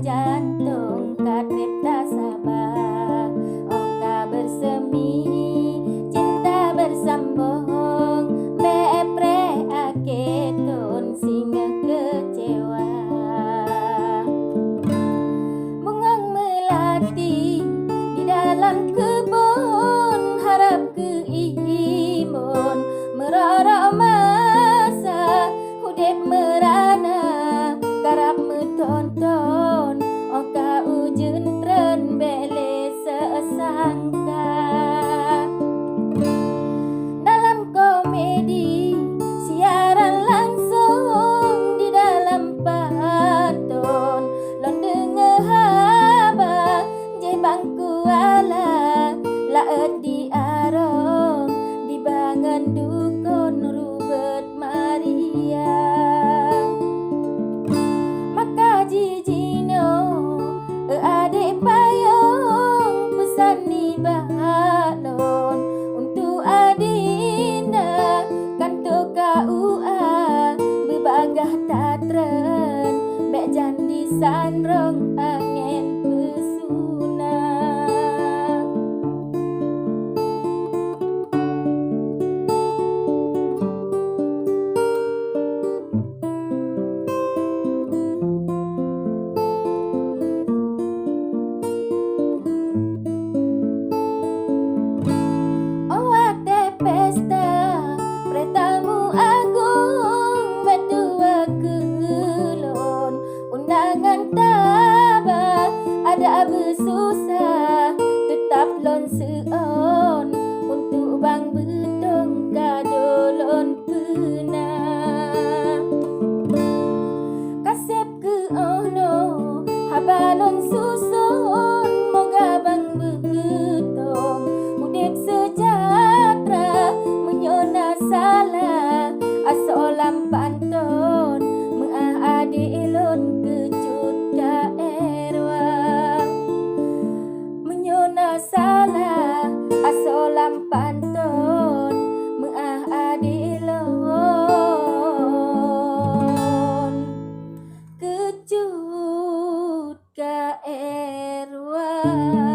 jantung kadrip tak sabar. Ongka bersemi, cinta bersambung, bepre ake tun singa kecewa. Bungang melati di dalam kebun, harap keimun merara masa hudip merana karap metonton. Ongka ujun tren bele sesangka. Dalam komedi siaran langsung di dalam pantun, lon dengar haba je bangku ala laet di arong dibangun dukun Rubet Maria. Maka jijino adik payung pesan ni balon untuk adinda kanto KUA bebagah tatren bek jandi sandrong angin pesuna. Pesta pretamu agung berdua kelon, undangan tabah ada bersusah tetap lon seon untuk bang betong kadolon pernah. Kasep ke ono habalon susun moga bang betong udip sejahtera menyona salah asolam pantun mengah adilun kecut daerah. Menyona salah asolam pantun mengah adilun kecut daerah.